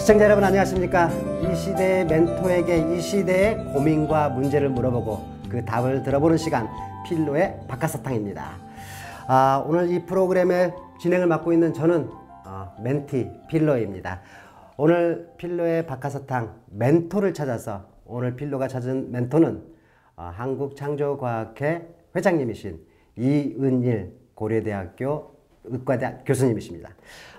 시청자 여러분 안녕하십니까? 이 시대의 멘토에게 이 시대의 고민과 문제를 물어보고 그 답을 들어보는 시간, 필로의 박하사탕입니다. 오늘 이 프로그램의 진행을 맡고 있는 저는 멘티 필로입니다. 오늘 필로의 박하사탕 멘토를 찾아서 오늘 필로가 찾은 멘토는 한국창조과학회 회장님이신 이은일 고려대학교 의과대학 교수님이십니다.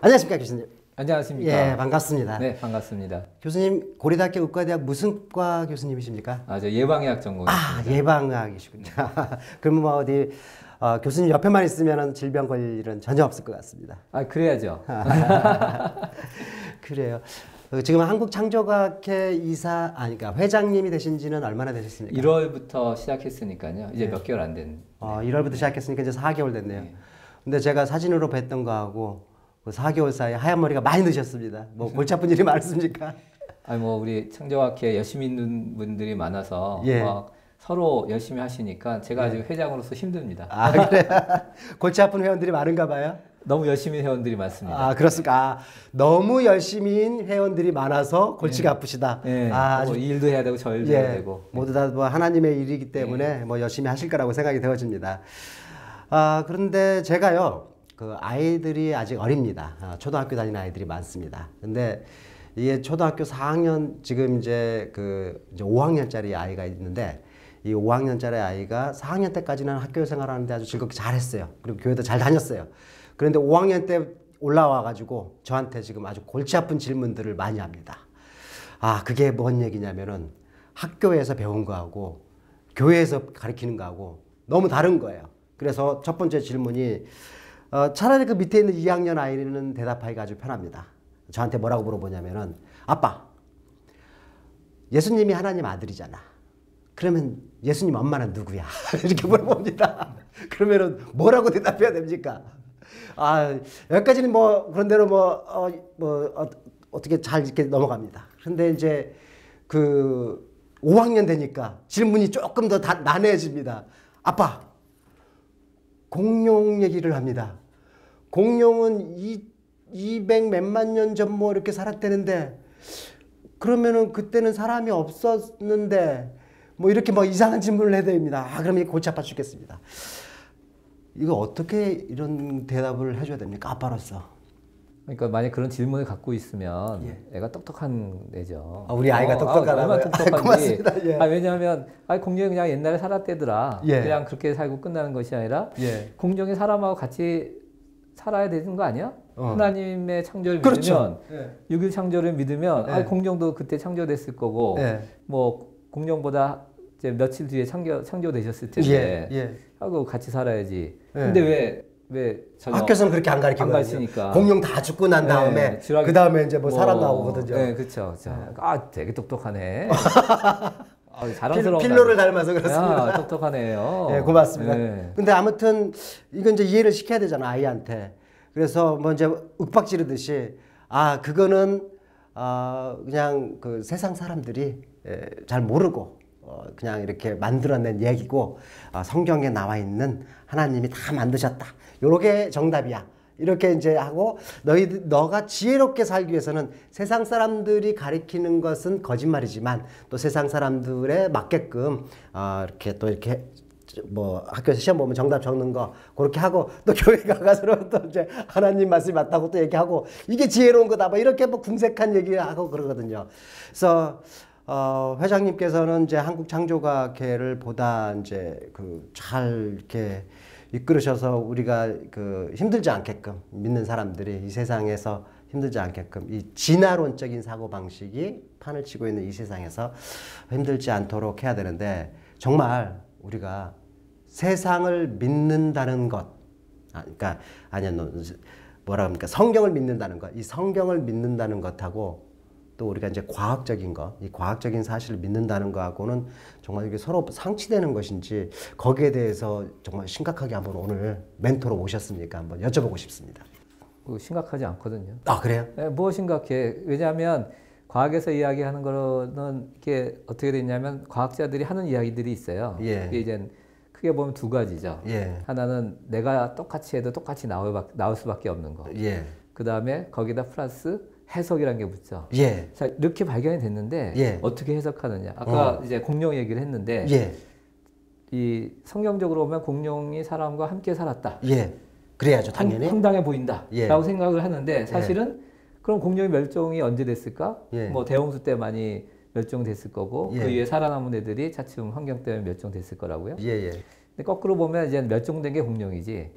안녕하십니까 교수님? 안녕하십니까. 예, 반갑습니다. 네, 반갑습니다. 교수님 고려대학교 의과대학 무슨 과 교수님이십니까? 저 예방의학 전공입니다. 예방의학이시군요. 그러면 뭐 어디 교수님 옆에만 있으면 질병 걸릴 일은 전혀 없을 것 같습니다. 그래야죠. 그래요. 지금 한국창조과학회 그러니까 회장님이 되신 지는 얼마나 되셨습니까? 1월부터 시작했으니까요. 이제 몇 개월 안 된. 1월부터 시작했으니까 이제 4개월 됐네요. 네. 근데 제가 사진으로 뵀던 거하고 그 4개월 사이에 하얀 머리가 많이 늦었습니다. 뭐 골치 아픈 일이 많습니까? 우리 창조학회 열심히 있는 분들이 많아서 예. 서로 열심히 하시니까 제가 아직 회장으로서 힘듭니다. 그래. 골치 아픈 회원들이 많은가 봐요? 너무 열심히 회원들이 많습니다. 그렇습니까? 너무 열심인 회원들이 많아서 골치가 아프시다. 네. 뭐 일도 해야 되고 절도 해야 되고. 모두 다 뭐 하나님의 일이기 때문에 뭐 열심히 하실 거라고 생각이 되어집니다. 그런데 제가요, 그 아이들이 아직 어립니다. 초등학교 다니는 아이들이 많습니다. 근데 이게 초등학교 4학년 지금 이제 5학년짜리 아이가 있는데 이 5학년짜리 아이가 4학년 때까지는 학교 생활하는데 아주 즐겁게 잘했어요. 그리고 교회도 잘 다녔어요. 그런데 5학년 때 올라와 가지고 저한테 지금 아주 골치 아픈 질문들을 많이 합니다. 그게 뭔 얘기냐면은 학교에서 배운 거하고 교회에서 가르치는 거하고 너무 다른 거예요. 그래서 첫 번째 질문이 차라리 그 밑에 있는 2학년 아이는 대답하기가 아주 편합니다. 저한테 뭐라고 물어보냐면은 아빠, 예수님이 하나님 아들이잖아. 그러면 예수님 엄마는 누구야? 이렇게 물어봅니다. 그러면은 뭐라고 대답해야 됩니까? 여기까지는 뭐 그런 대로 어떻게 잘 이렇게 넘어갑니다. 그런데 이제 5학년 되니까 질문이 조금 더 난해해집니다. 아빠, 공룡 얘기를 합니다. 공룡은 200 몇만 년 전 뭐 이렇게 살았다는데 그러면은 그때는 사람이 없었는데 뭐 이렇게 이상한 질문을 해야 됩니다. 그러면 골치 아파 죽겠습니다. 이거 어떻게 이런 대답을 해줘야 됩니까? 아빠로서. 그러니까 만약 그런 질문을 갖고 있으면 애가 똑똑한 애죠. 우리 아이가 똑똑하다고요? 얼마나 똑똑한지. 고맙습니다. 예. 왜냐하면 공룡이 그냥 옛날에 살았대더라. 그냥 그렇게 살고 끝나는 것이 아니라 공룡이 사람하고 같이 살아야 되는 거 아니야? 하나님의 창조를 믿으면 6일 창조를 믿으면 공룡도 그때 창조됐을 거고 뭐 공룡보다 이제 며칠 뒤에 창조되셨을 텐데 하고 같이 살아야지. 근데 왜 전혀 학교에서는 그렇게 안 가르치니까 공룡 다 죽고 난 다음에 그 다음에 이제 사람 나오거든요. 네, 그렇죠. 되게 똑똑하네. 자랑스러운 필로를 닮아서 그렇습니다. 똑똑하네요. 네, 고맙습니다. 근데 아무튼 이건 이제 이해를 시켜야 되잖아, 아이한테. 그래서 뭐 이제 윽박 지르듯이 그거는 그냥 그 세상 사람들이 잘 모르고 그냥 이렇게 만들어낸 얘기고 성경에 나와 있는 하나님이 다 만드셨다. 요렇게 정답이야. 이렇게 이제 하고 너가 지혜롭게 살기 위해서는 세상 사람들이 가리키는 것은 거짓말이지만 또 세상 사람들에 맞게끔 이렇게 또 이렇게 뭐 학교에서 시험 보면 정답 적는 거 그렇게 하고 또 교회 가서는 또 이제 하나님 말씀이 맞다고 또 얘기하고 이게 지혜로운 거다. 뭐 이렇게 궁색한 얘기하고 그러거든요. 그래서 회장님께서는 이제 한국창조과학회를 보다 이제 잘 이렇게 이끌으셔서 우리가 힘들지 않게끔 믿는 사람들이 이 세상에서 힘들지 않게끔 이 진화론적인 사고 방식이 판을 치고 있는 이 세상에서 힘들지 않도록 해야 되는데 정말 우리가 세상을 믿는다는 것, 성경을 믿는다는 것, 이 성경을 믿는다는 것하고 또 우리가 이제 과학적인 것, 이 과학적인 사실을 믿는다는 거하고는 정말 이게 서로 상치되는 것인지 거기에 대해서 정말 심각하게 한번 오늘 멘토로 모셨으니까 한번 여쭤보고 싶습니다. 심각하지 않거든요. 그래요? 네, 뭐 심각해? 왜냐하면 과학에서 이야기하는 거는 이게 어떻게 되냐면 과학자들이 하는 이야기들이 있어요. 이게 이제 크게 보면 두 가지죠. 하나는 내가 똑같이 해도 똑같이 나올 수밖에 없는 거. 그 다음에 거기다 플러스 해석이라는 게 붙죠. 예. 자, 이렇게 발견이 됐는데 예. 어떻게 해석하느냐. 아까 이제 공룡 얘기를 했는데 예. 이 성경적으로 보면 공룡이 사람과 함께 살았다. 예. 그래야죠, 당연히. 황당해 보인다. 예. 라고 생각을 하는데 사실은 그럼 공룡의 멸종이 언제 됐을까? 예. 뭐 대홍수 때 많이 멸종됐을 거고 예. 그 위에 살아남은 애들이 차츰 환경 때문에 멸종됐을 거라고요. 예. 근데 거꾸로 보면 이제 멸종된 게 공룡이지.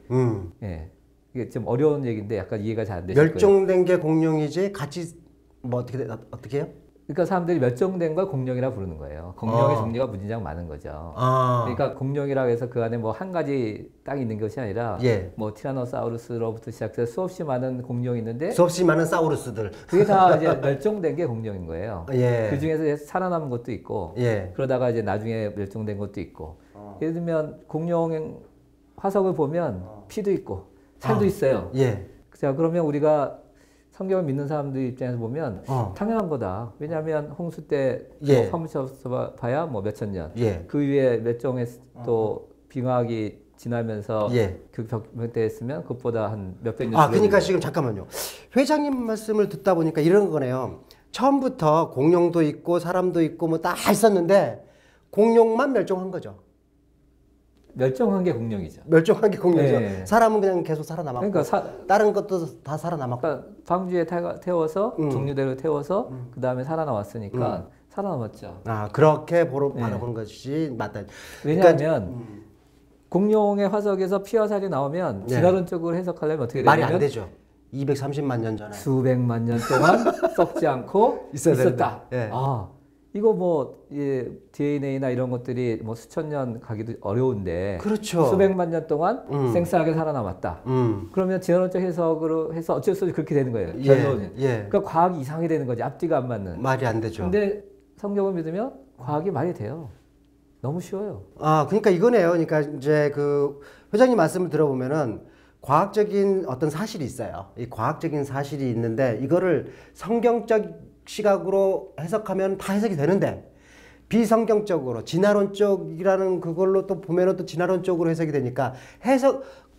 예. 이게 좀 어려운 얘기인데 약간 이해가 잘 안 되실 거예요. 멸종된 게 공룡이지 같이 뭐 어떻게 해요? 그러니까 사람들이 멸종된 걸 공룡이라 부르는 거예요. 공룡의 종류가 무진장 많은 거죠. 그러니까 공룡이라고 해서 그 안에 뭐 한 가지 딱 있는 것이 아니라 예. 뭐 티라노사우루스로부터 시작해서 수없이 많은 공룡이 있는데 수없이 많은 사우루스들. 그게 다 이제 멸종된 게 공룡인 거예요. 예. 그 중에서 살아남은 것도 있고 예. 그러다가 이제 나중에 멸종된 것도 있고 예를 들면 공룡 화석을 보면 피도 있고 살도 있어요. 예. 자, 그러면 우리가 성경을 믿는 사람들 입장에서 보면 당연한 거다. 왜냐하면 홍수 때 예. 파묻혀서 봐야 뭐 몇천 년. 예. 그 위에 멸종했 또 빙하기 지나면서 예. 그 벽때 했으면 그것보다 한 몇백 년. 그러니까 지금 잠깐만요. 회장님 말씀을 듣다 보니까 이런 거네요. 처음부터 공룡도 있고 사람도 있고 뭐 다 있었는데 공룡만 멸종한 거죠. 멸종한 게 공룡이죠. 멸종한 게 공룡이죠. 네. 사람은 그냥 계속 살아남았고. 그러니까 다른 것도 다 살아남았고. 그러니까 방주에 태워서 종류대로 태워서 그 다음에 살아남았으니까 살아남았죠. 그렇게 바라보는 것이 맞다. 왜냐하면 그러니까, 공룡의 화석에서 피와 살이 나오면 진화론적으로 해석하려면 어떻게 되냐면 말이 안 되죠. 230만 년 전에 수백만 년 동안 썩지 않고 있었다. 예. 이거 뭐 DNA나 이런 것들이 뭐 수천 년 가기도 어려운데 그렇죠. 수백만 년 동안 생생하게 살아남았다. 그러면 진화론적 해석으로 해서 어쩔 수 없이 그렇게 되는 거예요. 결론은. 그러니까 과학이 이상이 되는 거지. 앞뒤가 안 맞는. 말이 안 되죠. 근데 성경을 믿으면 과학이 말이 돼요. 너무 쉬워요. 그러니까 이거네요. 그러니까 이제 그 회장님 말씀을 들어보면은 과학적인 어떤 사실이 있어요. 이 과학적인 사실이 있는데 이거를 성경적 시각으로 해석하면 다 해석이 되는데 비성경적으로 진화론적이라는 그걸로 또 보면은 또 진화론적으로 해석이 되니까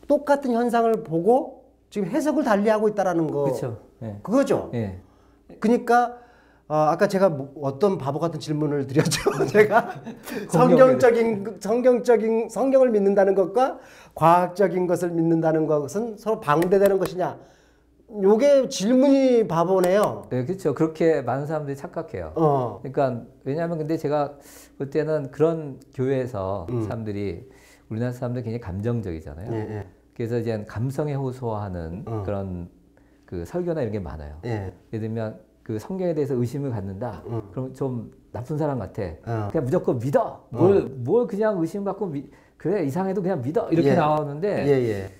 똑같은 현상을 보고 지금 해석을 달리하고 있다라는 거. 그렇죠. 그거죠. 예. 그러니까 아까 제가 어떤 바보 같은 질문을 드렸죠. 제가 성경을 믿는다는 것과 과학적인 것을 믿는다는 것은 서로 방대되는 것이냐. 요게 질문이 바보네요. 네, 그렇죠. 그렇게 많은 사람들이 착각해요. 그러니까 왜냐하면 근데 제가 볼 때는 그런 교회에서 사람들이 우리나라 사람들 굉장히 감정적이잖아요. 예. 그래서 이제 감성에 호소하는 그런 그 설교나 이런 게 많아요. 예를 들면 그 성경에 대해서 의심을 갖는다. 그럼 좀 나쁜 사람 같아. 그냥 무조건 믿어. 뭘 그냥 의심 갖고 그래 이상해도 그냥 믿어 이렇게 나오는데.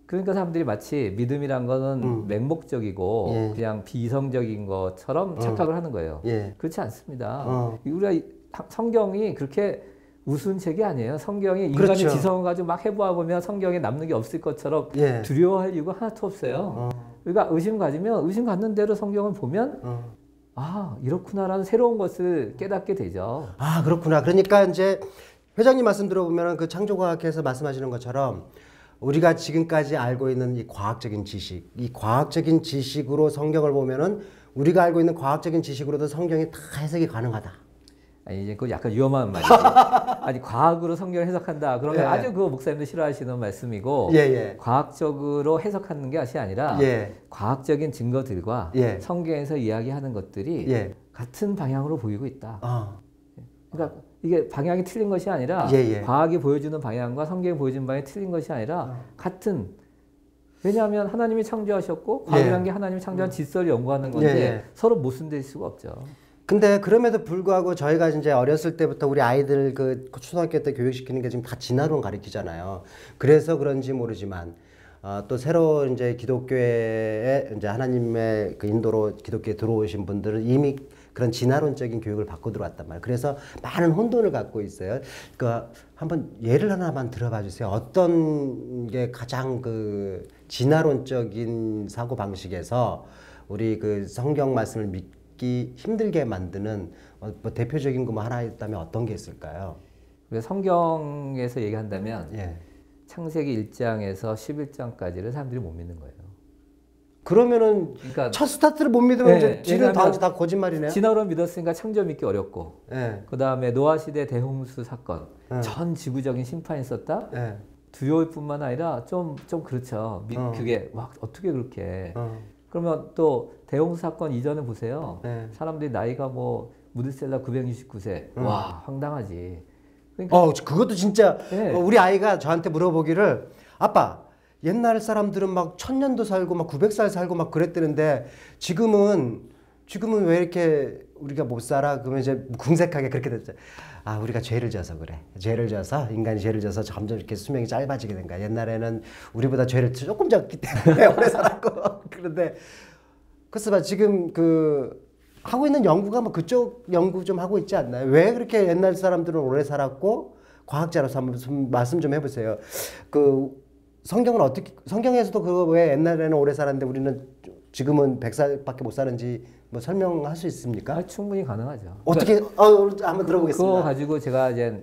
그러니까 사람들이 마치 믿음이란 거는 맹목적이고 그냥 비이성적인 것처럼 착각을 하는 거예요. 그렇지 않습니다. 우리가 성경이 그렇게 우스운 책이 아니에요. 성경이 인간의 그렇죠. 지성을 가지고 막 해보아 보면 성경에 남는 게 없을 것처럼 두려워할 이유가 하나도 없어요. 그러니까 의심 가지면 의심 갖는 대로 성경을 보면 이렇구나라는 새로운 것을 깨닫게 되죠. 그렇구나. 그러니까 이제 회장님 말씀 들어보면 그 창조과학에서 말씀하시는 것처럼 우리가 지금까지 알고 있는 이 과학적인 지식, 이 과학적인 지식으로 성경을 보면은 우리가 알고 있는 과학적인 지식으로도 성경이 다 해석이 가능하다. 아니 이제 그 약간 위험한 말이죠. 아니 과학으로 성경을 해석한다. 그러면 아주 그 목사님들 싫어하시는 말씀이고 과학적으로 해석하는 것이 아니라 과학적인 증거들과 성경에서 이야기하는 것들이 같은 방향으로 보이고 있다. 그러니까 이게 방향이 틀린 것이 아니라 과학이 보여주는 방향과 성경이 보여주는 방향이 틀린 것이 아니라 같은. 왜냐하면 하나님이 창조하셨고 과학이라는 게 하나님이 창조한 질서를 연구하는 건데 서로 모순될 수가 없죠. 근데 그럼에도 불구하고 저희가 이제 어렸을 때부터 우리 아이들 그 초등학교 때 교육시키는 게 지금 다 진화론 가르치잖아요. 그래서 그런지 모르지만 또 새로 이제 기독교에 이제 하나님의 그 인도로 기독교에 들어오신 분들은 이미 그런 진화론적인 교육을 받고 들어왔단 말이에요. 그래서 많은 혼돈을 갖고 있어요. 그러니까 한번 예를 하나만 들어봐 주세요. 어떤 게 가장 그 진화론적인 사고 방식에서 우리 그 성경 말씀을 믿기 힘들게 만드는 뭐 대표적인 거 뭐 하나 있다면 어떤 게 있을까요? 성경에서 얘기한다면 창세기 1장에서 11장까지를 사람들이 못 믿는 거예요. 그러면은 그러니까 첫 스타트를 못 믿으면 이제 뒤는 다 거짓말이네요. 진화로 믿었으니까 창조 믿기 어렵고. 그 다음에 노아 시대 대홍수 사건. 전 지구적인 심판이 있었다. 두려울뿐만 아니라 좀 그렇죠. 그게 와 어떻게 그렇게. 그러면 또 대홍수 사건 이전에 보세요. 사람들이 나이가 뭐 무드셀라 969세. 와 황당하지. 그러니까 그것도 진짜 우리 아이가 저한테 물어보기를 아빠 옛날 사람들은 막 1000년도 살고 막 900살 살고 막 그랬다는데 지금은 왜 이렇게 우리가 못 살아? 그러면 이제 궁색하게 그렇게 됐죠. 아 우리가 죄를 져서 그래. 죄를 져서 인간이 죄를 져서 점점 이렇게 수명이 짧아지게 된 거야. 옛날에는 우리보다 죄를 조금 졌기 때문에 오래 살았고 그런데 글쎄 봐 지금 하고 있는 연구가 뭐 그쪽 연구 좀 하고 있지 않나요? 왜 그렇게 옛날 사람들은 오래 살았고 과학자로서 한번 말씀 좀 해보세요. 성경은 성경에서도 왜 옛날에는 오래 살았는데 우리는 지금은 100살밖에 못 사는지 뭐 설명할 수 있습니까? 충분히 가능하죠. 어떻게 한번 들어보겠습니다. 그거 가지고 제가 이제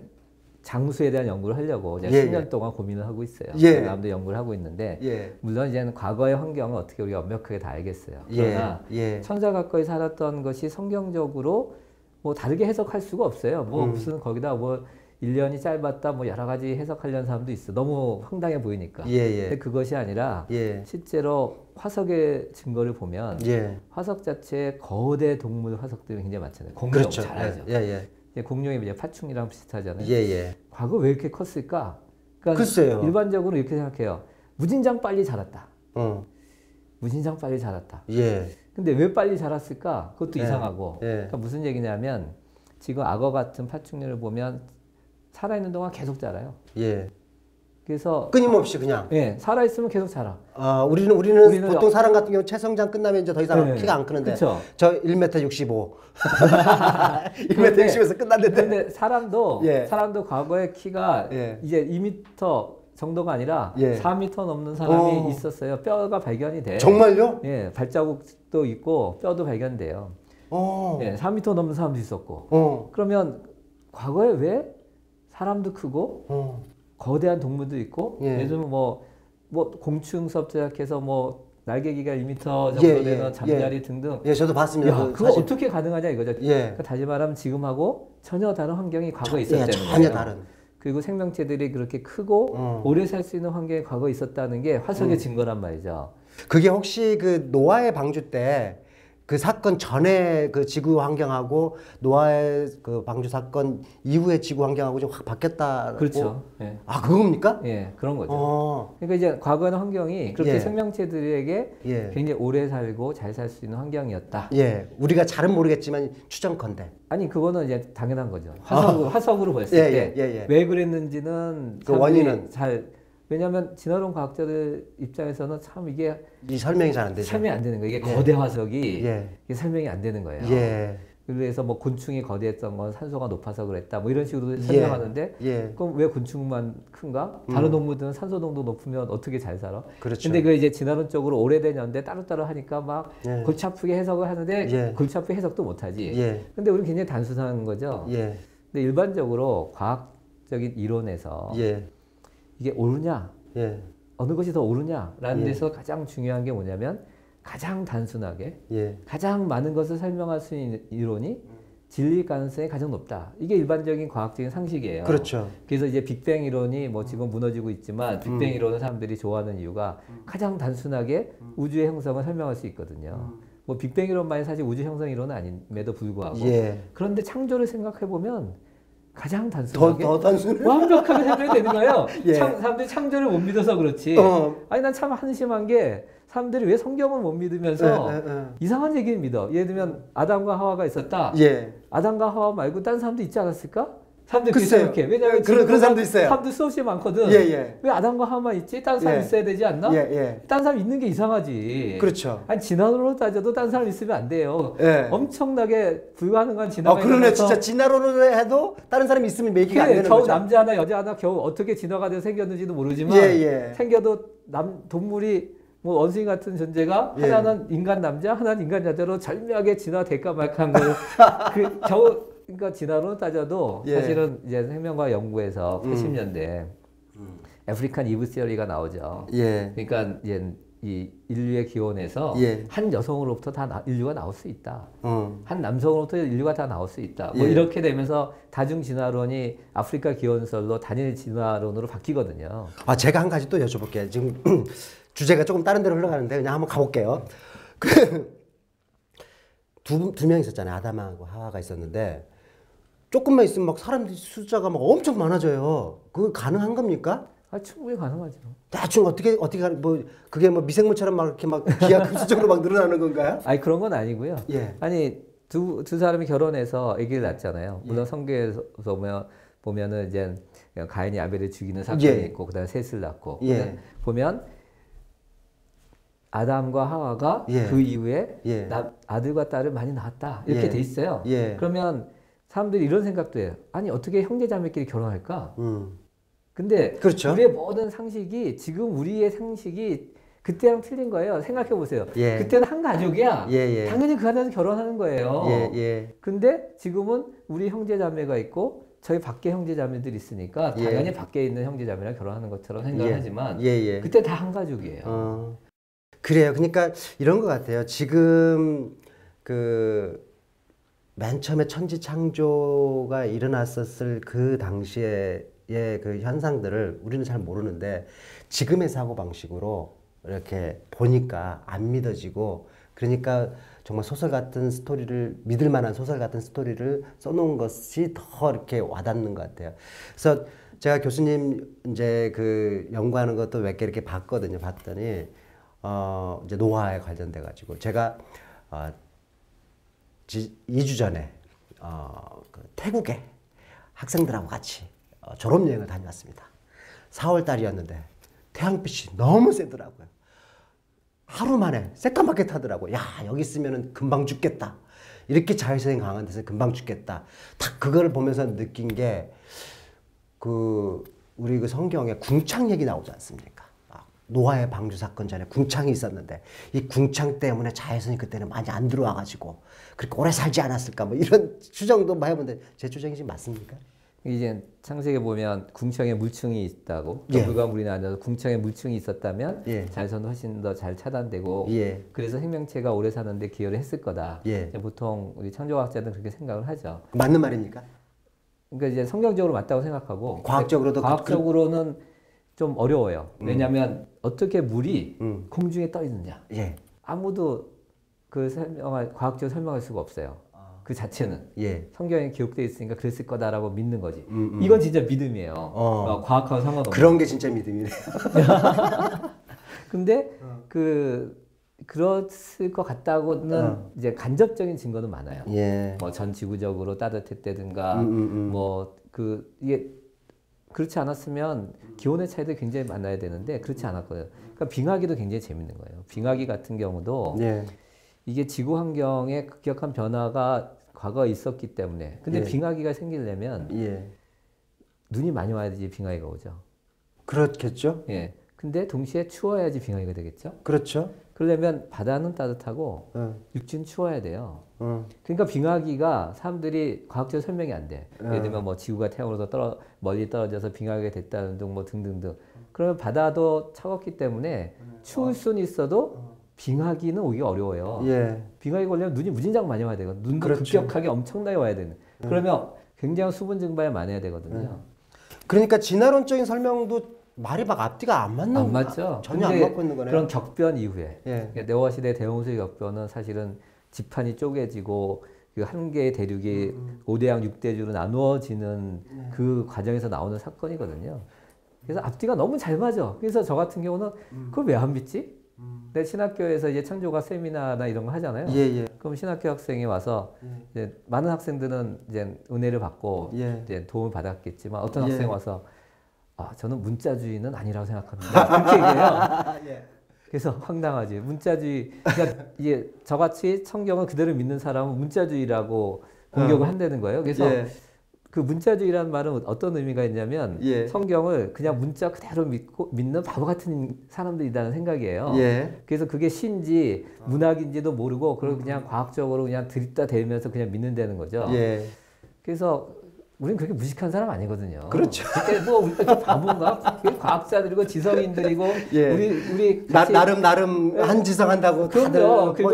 장수에 대한 연구를 하려고 이제 10년 동안 고민을 하고 있어요. 사람도 연구를 하고 있는데 물론 이제는 과거의 환경을 어떻게 우리가 완벽하게 다 알겠어요. 그러나 천사 가까이 살았던 것이 성경적으로 뭐 다르게 해석할 수가 없어요. 뭐 무슨 거기다 뭐 1년이 짧았다 뭐 여러 가지 해석하려는 사람도 있어. 너무 황당해 보이니까. 근데 그것이 아니라 실제로 화석의 증거를 보면 화석 자체에 거대 동물 화석들이 굉장히 많잖아요. 공룡 그렇죠. 잘 알죠. 공룡이 이제 파충이랑 비슷하잖아요. 과거 왜 이렇게 컸을까? 그러니까 글쎄요. 일반적으로 이렇게 생각해요. 무진장 빨리 자랐다. 무진장 빨리 자랐다. 근데 왜 빨리 자랐을까? 그것도 이상하고. 그러니까 무슨 얘기냐면 지금 악어 같은 파충류를 보면 살아있는 동안 계속 자라요. 그래서 끊임없이 그냥. 살아있으면 계속 자라. 우리는 보통 사람 같은 경우 체성장 끝나면 이제 더 이상 키가 안 크는데. 그쵸? 저 1m 65. 1m 60에서 끝났는데. 근데 사람도 과거에 키가 이제 2m 정도가 아니라 4m 넘는 사람이 있었어요. 뼈가 발견이 돼. 정말요? 발자국도 있고 뼈도 발견돼요. 4m 넘는 사람도 있었고. 그러면 과거에 왜 사람도 크고 거대한 동물도 있고 예를 들면 뭐 곤충서부터 시작해서 뭐 날개기가 1m 정도 되는 잠자리 등등. 저도 봤습니다. 그거 어떻게 가능하냐 이거죠. 그러니까 다시 말하면 지금하고 전혀 다른 환경이 과거에 있었다는 거예요. 전혀 다른. 그리고 생명체들이 그렇게 크고 오래 살 수 있는 환경이 과거에 있었다는 게 화석의 증거란 말이죠. 그게 혹시 노아의 방주 때 그 사건 전에 그 지구 환경하고 노아의 그 방주 사건 이후의 지구 환경하고 좀 확 바뀌었다고. 그렇죠. 그겁니까? 그런 거죠. 그러니까 이제 과거의 환경이 그렇게 생명체들에게 굉장히 오래 살고 잘 살 수 있는 환경이었다. 우리가 잘은 모르겠지만 추정컨대. 아니 그거는 이제 당연한 거죠. 화석으로 봤을 때 왜 그랬는지는 그 원인은 왜냐하면 진화론 과학자들 입장에서는 참 이게 설명이 잘 안 되죠. 설명이 안 되는 거예요. 이게 거대 화석이 이게 설명이 안 되는 거예요. 그래서 뭐 곤충이 거대했던 건 산소가 높아서 그랬다. 뭐 이런 식으로 설명하는데 그럼 왜 곤충만 큰가? 다른 동물들은 산소 농도 높으면 어떻게 잘 살아? 그렇죠. 근데 그 이제 진화론적으로 오래된 연대 따로따로 하니까 막 골치 아프게 해석을 하는데 골치 아프게 해석도 못 하지. 근데 우리는 굉장히 단순한 거죠. 근데 일반적으로 과학적인 이론에서 이게 옳으냐, 어느 것이 더 옳으냐라는 데서 가장 중요한 게 뭐냐면 가장 단순하게 가장 많은 것을 설명할 수 있는 이론이 진리일 가능성이 가장 높다. 이게 일반적인 과학적인 상식이에요. 그렇죠. 그래서 이제 빅뱅 이론이 뭐 지금 무너지고 있지만 빅뱅 이론을 사람들이 좋아하는 이유가 가장 단순하게 우주의 형성을 설명할 수 있거든요. 뭐 빅뱅 이론만이 사실 우주 형성 이론은 아님에도 불구하고 그런데 창조를 생각해 보면 가장 단순하게 더 단순해? 완벽하게 설명이 되는 거예요. 사람들이 창조를 못 믿어서 그렇지. 아니 난 참 한심한 게 사람들이 왜 성경을 못 믿으면서 이상한 얘기를 믿어. 예를 들면 아담과 하와가 있었다. 아담과 하와 말고 다른 사람도 있지 않았을까? 사람들이 그렇게 생각해. 왜냐하면 그런 사람도 있어요. 사람들 수없이 많거든. 왜 아담과 하와만 있지? 다른 사람 있어야 되지 않나? 다른 사람 있는 게 이상하지. 그렇죠. 아니 진화론으로 따져도 다른 사람 있으면 안 돼요. 엄청나게 불가능한 진화가 그러네. 진짜 진화론으로 해도 다른 사람이 있으면 얘기가 안 되는 겨우 거죠. 남자 하나 여자 하나 겨우 어떻게 진화가 돼서 생겼는지도 모르지만 생겨도 동물이 뭐 원숭이 같은 존재가 하나는 인간 남자, 하나는 인간 여자로 절묘하게 진화될까 말까 한 걸 겨우 그러니까 진화론을 따져도 사실은 이제 생명과학 연구에서 80년대 아프리칸 이브 시어리가 나오죠. 그러니까 이제 이 인류의 기원에서 예. 한 여성으로부터 다 인류가 나올 수 있다. 한 남성으로부터 인류가 다 나올 수 있다. 뭐 이렇게 되면서 다중 진화론이 아프리카 기원설로 단일 진화론으로 바뀌거든요. 아, 제가 한 가지 또 여쭤볼게요. 지금 주제가 조금 다른 데로 흘러가는데 그냥 한번 가볼게요. 두 명 있었잖아요. 아담하고 하와가 있었는데 조금만 있으면 막 사람들 숫자가 막 엄청 많아져요. 그거 가능한 겁니까? 아, 충분히 가능하죠. 대충 어떻게 뭐 그게 뭐 미생물처럼 막 이렇게 막 기하급수적으로 막 늘어나는 건가요? 아니 그런 건 아니고요. 예. 아니 두 사람이 결혼해서 아기를 낳잖아요. 물론 성경에서 보면은 이제 가인이 아벨을 죽이는 사건이 예. 있고 그다음에 셋을 낳고 예. 보면 아담과 하와가 예. 그 이후에 예. 아들과 딸을 많이 낳았다 이렇게 예. 돼 있어요. 예. 그러면 사람들이 이런 생각도 해요. 아니 어떻게 형제자매끼리 결혼할까? 근데 그렇죠. 우리의 모든 상식이 지금 우리의 상식이 그때랑 틀린 거예요. 생각해 보세요. 예. 그때는 한 가족이야. 예. 당연히 그 안에서 결혼하는 거예요. 예. 근데 지금은 우리 형제자매가 있고 저희 밖에 형제자매들이 있으니까 당연히 밖에 있는 형제자매랑 결혼하는 것처럼 생각을 하지만 그때 다 한 가족이에요. 그래요. 그러니까 이런 것 같아요. 지금 맨 처음에 천지 창조가 일어났었을 그 당시에 그 현상들을 우리는 잘 모르는데 지금의 사고방식으로 이렇게 보니까 안 믿어지고 그러니까 정말 소설 같은 스토리를 믿을 만한 소설 같은 스토리를 써놓은 것이 더 이렇게 와닿는 것 같아요. 그래서 제가 교수님 이제 그 연구하는 것도 몇 개 이렇게 봤거든요. 봤더니 이제 노화에 관련돼 가지고 제가 2주 전에 그 태국에 학생들하고 같이 졸업여행을 다녀왔습니다. 4월 달이었는데 태양빛이 너무 세더라고요. 하루 만에 새까맣게 타더라고요. 야, 여기 있으면 금방 죽겠다. 이렇게 자외선이 강한 데서 금방 죽겠다. 딱 그걸 보면서 느낀 게 우리 그 성경에 궁창 얘기 나오지 않습니까? 노아의 방주 사건 전에 궁창이 있었는데 이 궁창 때문에 자외선이 그때는 많이 안 들어와가지고 그렇게 오래 살지 않았을까 뭐 이런 추정도 많이 해보는데 제 추정이 지금 맞습니까? 이제 창세기에 보면 궁창에 물층이 있다고 불가물이 나눠서 궁창에 물층이 있었다면 자외선도 훨씬 더 잘 차단되고 그래서 생명체가 오래 사는데 기여를 했을 거다. 보통 우리 창조학자들은 그렇게 생각을 하죠. 맞는 말입니까? 그러니까 이제 성경적으로 맞다고 생각하고 과학적으로는 좀 어려워요. 왜냐하면 어떻게 물이 공중에 떠 있느냐. 아무도 과학적으로 설명할 수가 없어요. 그 자체는 성경에 기록되어 있으니까 그랬을 거다라고 믿는 거지. 이건 진짜 믿음이에요. 과학하고 상관없는. 그런 게 진짜 믿음이네. 근데 그랬을 것 같다고는 이제 간접적인 증거는 많아요. 뭐 전 지구적으로 따뜻했다든가 이게 그렇지 않았으면 기온의 차이도 굉장히 많아야 되는데 그렇지 않았거든요. 그러니까 빙하기도 굉장히 재밌는 거예요. 빙하기 같은 경우도 이게 지구 환경에 급격한 변화가 과거에 있었기 때문에 근데 빙하기가 생기려면 눈이 많이 와야지 빙하기가 오죠. 그렇겠죠. 근데 동시에 추워야지 빙하기가 되겠죠. 그렇죠. 그러려면 바다는 따뜻하고 육지는 추워야 돼요. 그러니까 빙하기가 사람들이 과학적으로 설명이 안 돼. 예를 들면 뭐 지구가 태양으로부터 멀리 떨어져서 빙하기가 됐다는 등 뭐 등등등. 그러면 바다도 차갑기 때문에 추울 수는 있어도 빙하기는 오기가 어려워요. 빙하기 걸리면 눈이 무진장 많이 와야 되거든요. 눈도 급격하게 엄청나게 와야 되는. 그러면 굉장히 수분 증발이 많아야 되거든요. 그러니까 진화론적인 설명도 말이 막 앞뒤가 안 맞는 안 맞죠. 전혀 안 맞고 있는 거네요. 그런 격변 이후에 노아 시대 대홍수의 격변은 사실은 지판이 쪼개지고 그 한 개의 대륙이 5대양 6대주로 나누어지는 그 과정에서 나오는 사건이거든요. 그래서 앞뒤가 너무 잘 맞아. 그래서 저 같은 경우는 그걸 왜 안 믿지? 내 신학교에서 이제 창조과 세미나나 이런 거 하잖아요. 그럼 신학교 학생이 와서 이제 많은 학생들은 이제 은혜를 받고 이제 도움을 받았겠지만 어떤 학생이 와서 저는 문자주의는 아니라고 생각합니다. 그렇게 얘기해요. 그래서 황당하지. 문자주의, 그러니까 이게 저같이 성경을 그대로 믿는 사람은 문자주의라고 공격을 한다는 거예요. 그래서 그 문자주의라는 말은 어떤 의미가 있냐면 성경을 그냥 문자 그대로 믿는 바보 같은 사람들이라는 생각이에요. 그래서 그게 신지 문학인지도 모르고 그걸 그냥 과학적으로 그냥 들이다 대면서 그냥 믿는다는 거죠. 그래서 우리는 그렇게 무식한 사람 아니거든요. 그렇죠. 그때 뭐 우리가 바본가? 과학자들이고 지성인들이고 예. 우리 나름 한지성한다고 그럼요. 그리고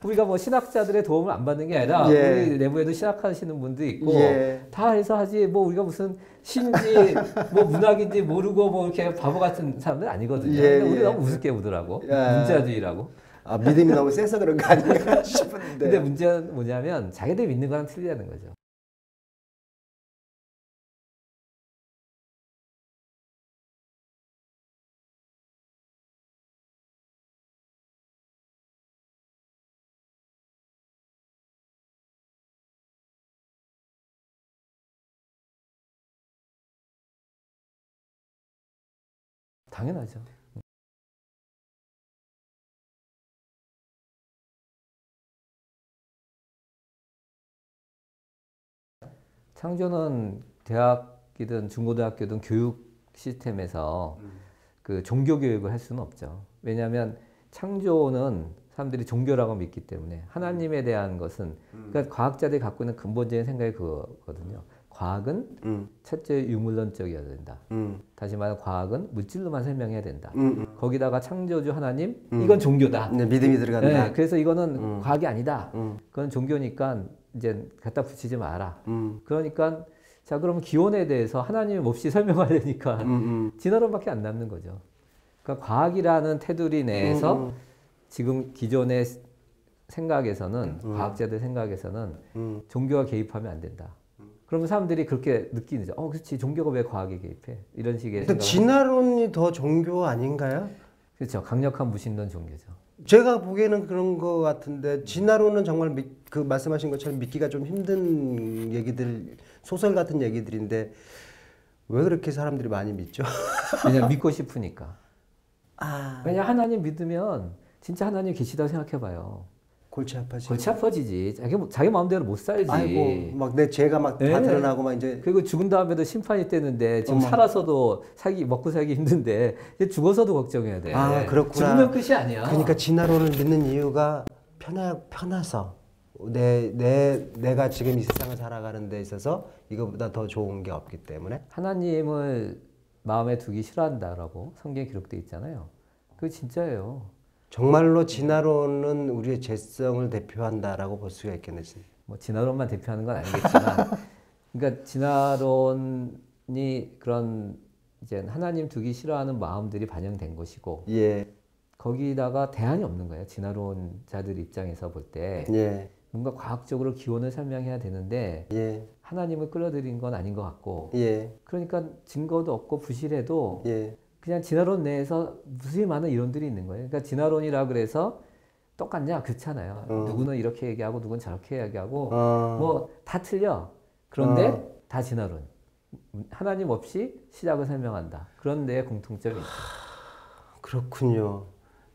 우리가 뭐 신학자들의 도움을 안 받는 게 아니라 예. 우리 내부에도 신학하시는 분도 있고 예. 다 해서 하지 뭐 우리가 무슨 신지 뭐 문학인지 모르고 뭐 이렇게 바보 같은 사람들 아니거든요. 예. 근데 우리 너무 우습게 보더라고. 문자주의라고. 믿음이 너무 세서 그런 거 아닌가 싶은데. 근데 문제는 뭐냐면 자기들 믿는 거랑 틀리다는 거죠. 당연하죠. 창조는 대학이든 중고등학교든 교육 시스템에서 그 종교 교육을 할 수는 없죠. 왜냐하면 창조는 사람들이 종교라고 믿기 때문에 하나님에 대한 것은 그러니까 과학자들이 갖고 있는 근본적인 생각이 그거거든요. 과학은 첫째 유물론적이어야 된다. 다시 말해 과학은 물질로만 설명해야 된다. 거기다가 창조주 하나님 이건 종교다. 네, 믿음이 들어간다. 네, 그래서 이거는 과학이 아니다. 그건 종교니까 이제 갖다 붙이지 마라. 그러니까 자 그러면 기원에 대해서 하나님 없이 설명하려니까 진화론밖에 안 남는 거죠. 그러니까 과학이라는 테두리 내에서 지금 기존의 생각에서는 과학자들 생각에서는 종교가 개입하면 안 된다. 그러면 사람들이 그렇게 느끼는 거죠. 그렇지. 종교가 왜 과학에 개입해? 이런 식의 생각. 진화론이 더 종교 아닌가요? 그렇죠. 강력한 무신론 종교죠. 제가 보기에는 그런 거 같은데 진화론은 정말 그 말씀하신 것처럼 믿기가 좀 힘든 얘기들, 소설 같은 얘기들인데 왜 그렇게 사람들이 많이 믿죠? 그냥 믿고 싶으니까. 왜냐 하나님 믿으면 진짜 하나님 계시다고 생각해봐요. 골치 아파지. 골치 아파지지. 자기 마음대로 못 살지. 아이고, 막 내 죄가 막 다 드러나고 막 이제. 그리고 죽은 다음에도 심판이 있대는데 지금 살아서도 먹고 살기 힘든데 이제 죽어서도 걱정해야 돼. 그렇구나. 죽으면 끝이 아니야. 그러니까 진화론을 믿는 이유가 편해서 내가 지금 이 세상을 살아가는 데 있어서 이거보다 더 좋은 게 없기 때문에. 하나님을 마음에 두기 싫어한다라고 성경에 기록돼 있잖아요. 그게 진짜예요. 정말로 진화론은 우리의 죄성을 대표한다라고 볼 수가 있겠네. 뭐 진화론만 대표하는 건 아니겠지만, 그러니까 진화론이 그런 이제 하나님 두기 싫어하는 마음들이 반영된 것이고, 예. 거기다가 대안이 없는 거예요. 진화론자들 입장에서 볼 때, 예. 뭔가 과학적으로 기원을 설명해야 되는데, 예. 하나님을 끌어들인 건 아닌 것 같고, 예. 그러니까 증거도 없고 부실해도. 예. 그냥 진화론 내에서 무수히 많은 이론들이 있는 거예요. 그러니까 진화론이라 그래서 똑같냐? 그렇잖아요. 누구는 이렇게 얘기하고 누구는 저렇게 얘기하고 뭐 다 틀려. 그런데 다 진화론. 하나님 없이 시작을 설명한다. 그런 데에 공통점이 있죠. 그렇군요.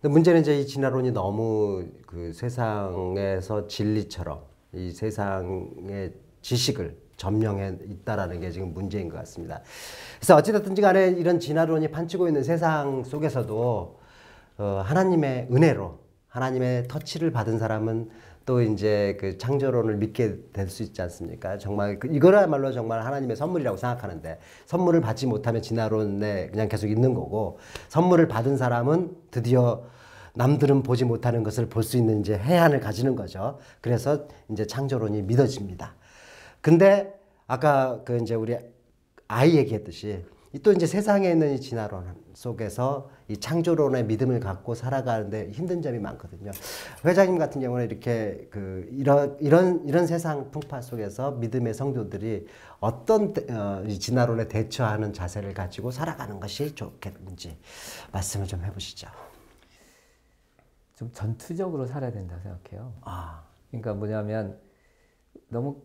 근데 문제는 이제 이 진화론이 너무 그 세상에서 진리처럼 이 세상의 지식을 점령해 있다라는 게 지금 문제인 것 같습니다. 그래서 어찌됐든지 간에 이런 진화론이 판치고 있는 세상 속에서도 하나님의 은혜로 하나님의 터치를 받은 사람은 또 이제 그 창조론을 믿게 될 수 있지 않습니까? 정말 이거야말로 정말 하나님의 선물이라고 생각하는데 선물을 받지 못하면 진화론에 그냥 계속 있는 거고 선물을 받은 사람은 드디어 남들은 보지 못하는 것을 볼 수 있는 이제 해안을 가지는 거죠. 그래서 이제 창조론이 믿어집니다. 근데 아까 그 이제 우리 아이 얘기했듯이 또 이제 세상에 있는 이 진화론 속에서 이 창조론의 믿음을 갖고 살아가는데 힘든 점이 많거든요. 회장님 같은 경우는 이렇게 그 이런 세상 풍파 속에서 믿음의 성도들이 어떤 이 진화론에 대처하는 자세를 가지고 살아가는 것이 좋겠는지 말씀을 좀 해보시죠. 좀 전투적으로 살아야 된다고 생각해요. 그러니까 뭐냐면 너무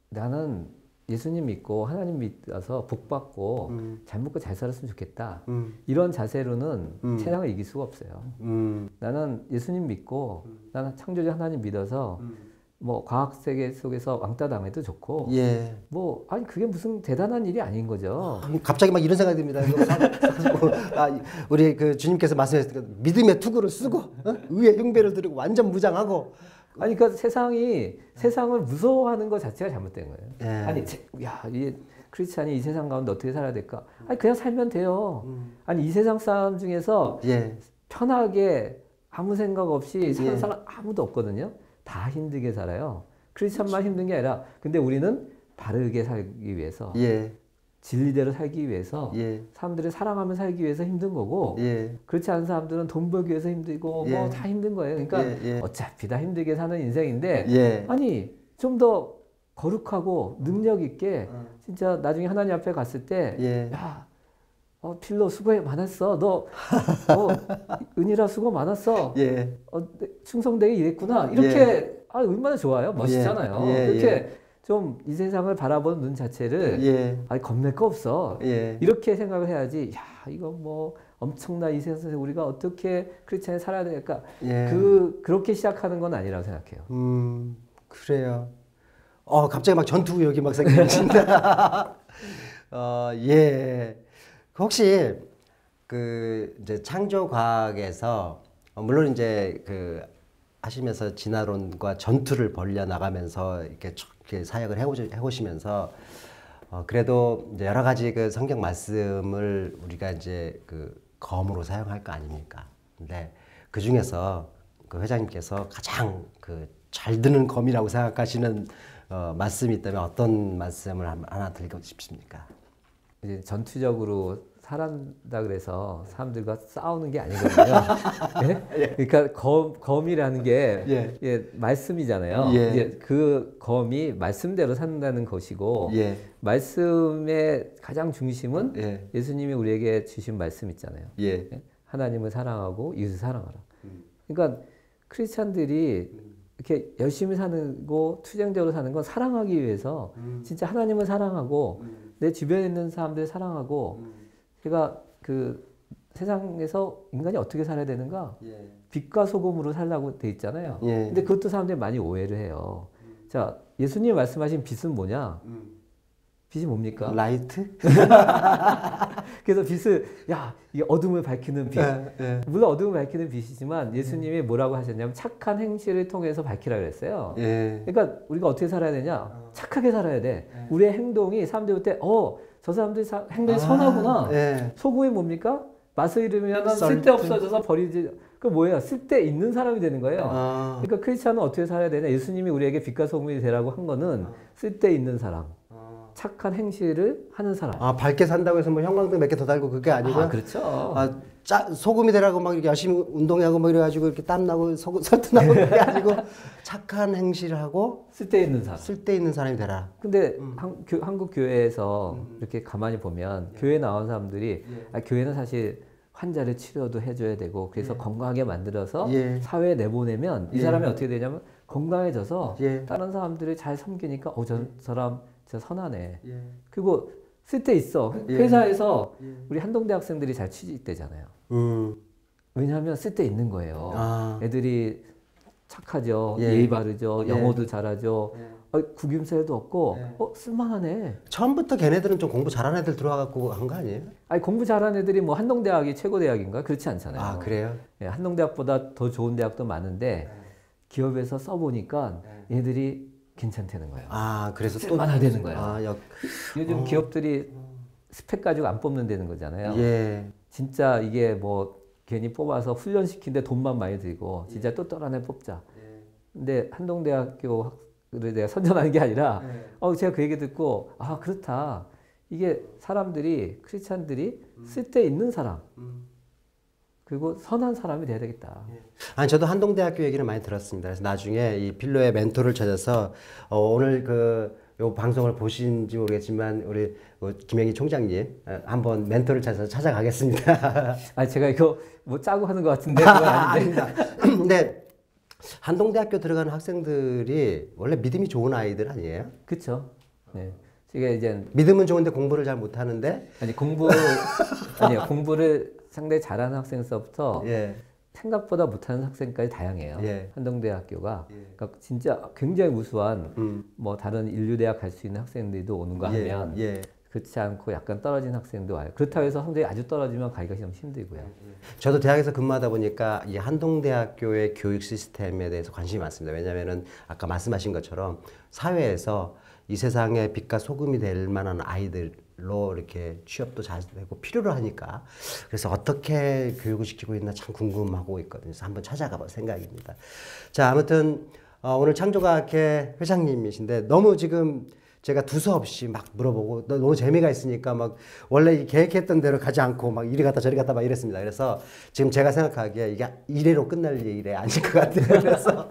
나는 예수님 믿고 하나님 믿어서 복 받고 잘 먹고 잘 살았으면 좋겠다. 이런 자세로는 세상을 이길 수가 없어요. 나는 예수님 믿고 나는 창조주 하나님 믿어서 뭐 과학 세계 속에서 왕따 당해도 좋고 뭐 아니 그게 무슨 대단한 일이 아닌 거죠. 갑자기 막 이런 생각이 듭니다. 우리 그 주님께서 말씀하셨던 믿음의 투구를 쓰고 의의 흉배를 들고 완전 무장하고 아니 그러니까 세상을 무서워하는 것 자체가 잘못된 거예요. 예. 아니 이 크리스찬이 이 세상 가운데 어떻게 살아야 될까? 아니 그냥 살면 돼요. 아니 이 세상 사람 중에서 예. 편하게 아무 생각 없이 사는 사람 아무도 없거든요. 다 힘들게 살아요. 크리스찬만 힘든 게 아니라 근데 우리는 바르게 살기 위해서 예. 진리대로 살기 위해서 예. 사람들을 사랑하며 살기 위해서 힘든 거고 예. 그렇지 않은 사람들은 돈 벌기 위해서 힘들고 예. 뭐 다 힘든 거예요. 그러니까 예. 어차피 다 힘들게 사는 인생인데 예. 아니 좀 더 거룩하고 능력 있게 진짜 나중에 하나님 앞에 갔을 때 예. 야, 필로 수고 많았어. 너 은희라 수고 많았어. 예. 충성되게 일했구나. 이렇게 예. 얼마나 좋아요. 멋있잖아요. 예. 이렇게 좀 이 세상을 바라보는 눈 자체를 예. 겁낼 거 없어. 예. 이렇게 생각을 해야지. 야, 이거 뭐 엄청난 이 세상에서 우리가 어떻게 크리스찬이 살아야 될까? 예. 그렇게 시작하는 건 아니라고 생각해요. 그래요. 갑자기 막 전투구역이 막 생긴다. 예. 혹시 이제 창조과학에서 물론 이제 하시면서 진화론과 전투를 벌려 나가면서 이렇게 사역을 해오시면서 그래도 이제 여러 가지 성경 말씀을 우리가 이제 검으로 사용할 거 아닙니까? 근데 그 중에서 회장님께서 가장 잘 드는 검이라고 생각하시는 말씀이 있다면 어떤 말씀을 하나 드리고 싶습니까? 이제 전투적으로 살았다 그래서 사람들과 싸우는 게 아니거든요. 예? 예. 그러니까 검이라는 게 예. 예, 말씀이잖아요. 예. 이제 그 검이 말씀대로 산다는 것이고 예. 말씀의 가장 중심은 예. 예수님이 우리에게 주신 말씀 있잖아요. 예. 하나님을 사랑하고 이웃을 사랑하라. 그러니까 크리스찬들이 이렇게 열심히 사는 거 투쟁적으로 사는 건 사랑하기 위해서 진짜 하나님을 사랑하고 내 주변에 있는 사람들을 사랑하고 제가 세상에서 인간이 어떻게 살아야 되는가? 예. 빛과 소금으로 살라고 돼 있잖아요. 예. 근데 그것도 사람들이 많이 오해를 해요. 자, 예수님이 말씀하신 빛은 뭐냐? 빛이 뭡니까? 라이트? 그래서 빛을, 이게 어둠을 밝히는 빛. 물론 어둠을 밝히는 빛이지만 예수님이 뭐라고 하셨냐면 착한 행실을 통해서 밝히라 그랬어요. 그러니까 우리가 어떻게 살아야 되냐? 착하게 살아야 돼. 우리의 행동이 사람들 볼 때, 저 사람들 행동이 선하구나. 소금이 뭡니까? 맛을 잃으면 쓸데없어져서 버리지. 그 뭐예요? 쓸데 있는 사람이 되는 거예요. 그러니까 크리스찬은 어떻게 살아야 되냐? 예수님이 우리에게 빛과 소금이 되라고 한 거는 쓸데 있는 사람. 착한 행실을 하는 사람. 밝게 산다고 해서 뭐 형광등 몇 개 더 달고 그게 아니고. 그렇죠. 소금이 되라고 막 이렇게 열심히 운동하고 뭐 이래가지고 이렇게 땀나고 설탕나고 그게 아니고 착한 행실을 하고 쓸데있는 사람. 쓸데있는 사람이 되라. 근데 한국 교회에서 이렇게 가만히 보면 교회 나온 사람들이 교회는 사실 환자를 치료도 해줘야 되고 그래서 건강하게 만들어서 사회에 내보내면 이 사람이 어떻게 되냐면 건강해져서 다른 사람들을 잘 섬기니까 저 사람 진짜 선하네. 그리고 쓸데 있어. 회사에서 우리 한동대 학생들이 잘 취직되잖아요. 왜냐하면 쓸데 있는 거예요. 애들이 착하죠. 예의 바르죠. 영어도 잘하죠. 구김살도 없고 쓸만하네. 처음부터 걔네들은 좀 공부 잘하는 애들 들어와갖고 한 거 아니에요? 아니 공부 잘하는 애들이 뭐 한동대학이 최고 대학인가? 그렇지 않잖아요. 그래요? 한동대학보다 더 좋은 대학도 많은데 기업에서 써보니까 얘들이 괜찮다는 거예요. 그래서 또 쓸만하게 되는 거예요. 요즘 기업들이 스펙 가지고 안 뽑는다는 거잖아요. 진짜 이게 뭐 괜히 뽑아서 훈련시키는데 돈만 많이 들고 진짜 똘똘한 애 뽑자. 근데 한동대학교를 내가 선전하는 게 아니라 제가 그 얘기 듣고 그렇다. 이게 사람들이 크리스찬들이 쓸데있는 사람 그리고 선한 사람이 돼야 되겠다. 저도 한동대학교 얘기를 많이 들었습니다. 그래서 나중에 이 필로의 멘토를 찾아서 오늘 요 방송을 보신지 모르겠지만 우리 김영희 총장님 한번 멘토를 찾아서 찾아가겠습니다. 제가 이거 뭐 짜고 하는 것 같은데 그건 아닌데. 근데 한동대학교 들어가는 학생들이 원래 믿음이 좋은 아이들 아니에요? 그렇죠. 네. 이게 이제 믿음은 좋은데 공부를 잘 못하는데 공부를 상당히 잘하는 학생서부터 생각보다 못하는 학생까지 다양해요. 한동대학교가 그러니까 진짜 굉장히 우수한 뭐 다른 인류대학 갈 수 있는 학생들도 오는가 하면 그렇지 않고 약간 떨어진 학생도 와요. 그렇다고 해서 성적이 아주 떨어지면 가기가 좀 힘들고요. 저도 대학에서 근무하다 보니까 이 한동대학교의 교육 시스템에 대해서 관심이 많습니다. 왜냐하면은 아까 말씀하신 것처럼 사회에서 이 세상에 빛과 소금이 될 만한 아이들로 이렇게 취업도 잘 되고 필요로 하니까 그래서 어떻게 교육을 시키고 있나 참 궁금하고 있거든요. 그래서 한번 찾아가 볼 생각입니다. 자, 아무튼 오늘 창조과학회 회장님이신데 너무 지금 제가 두서없이 막 물어보고 너무 재미가 있으니까 막 원래 계획했던 대로 가지 않고 막 이리 갔다 저리 갔다 막 이랬습니다. 그래서 지금 제가 생각하기에 이게 이래로 끝날 일이 아닐 것 같아요. 그래서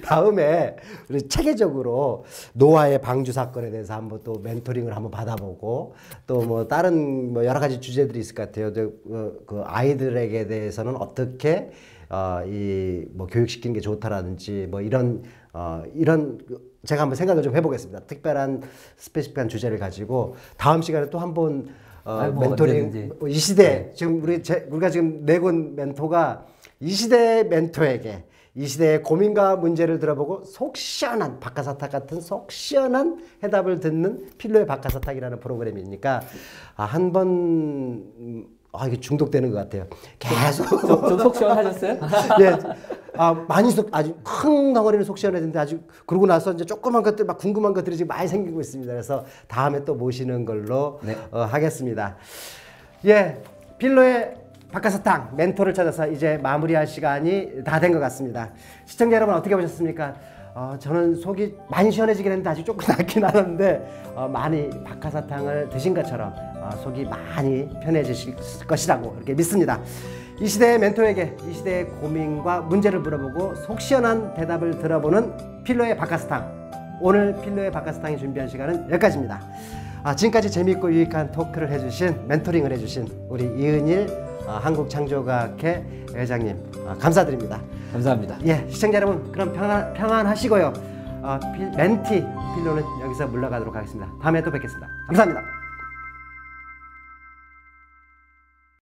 다음에 우리 체계적으로 노아의 방주 사건에 대해서 한번 또 멘토링을 한번 받아보고 또 뭐 다른 뭐 여러 가지 주제들이 있을 것 같아요. 그 아이들에게 대해서는 어떻게 이 뭐 교육시키는 게 좋다라든지 뭐 이런 제가 한번 생각을 좀 해보겠습니다. 특별한 스페시픽한 주제를 가지고 다음 시간에 또 한번 멘토링 이 시대 지금 우리가 지금 내건 멘토가 이 시대 멘토에게 이 시대의 고민과 문제를 들어보고 속 시원한 박하사탕 같은 속 시원한 해답을 듣는 필로의 박하사탕이라는 프로그램이니까 한번 이게 중독되는 것 같아요. 계속 좀 속 시원하셨어요? 예, 많이 아주 큰 덩어리는 속 시원해졌는데 아주 그러고 나서 이제 조그만 것들 막 궁금한 것들이 지금 많이 생기고 있습니다. 그래서 다음에 또 모시는 걸로 네. 하겠습니다. 예, 필로의 박하사탕 멘토를 찾아서 이제 마무리할 시간이 다 된 것 같습니다. 시청자 여러분 어떻게 보셨습니까? 저는 속이 많이 시원해지긴 했는데 아직 조금 낫긴 하는데 많이 박하사탕을 드신 것처럼 속이 많이 편해지실 것이라고 이렇게 믿습니다. 이 시대의 멘토에게 이 시대의 고민과 문제를 물어보고 속 시원한 대답을 들어보는 필로의 박하사탕. 오늘 필로의 박하사탕이 준비한 시간은 여기까지입니다. 지금까지 재미있고 유익한 토크를 해주신 멘토링을 해주신 우리 이은일 한국창조과학회 회장님 감사드립니다. 감사합니다. 예, 시청자 여러분 그럼 평안하시고요. 멘티 필로는 여기서 물러가도록 하겠습니다. 다음에 또 뵙겠습니다. 감사합니다.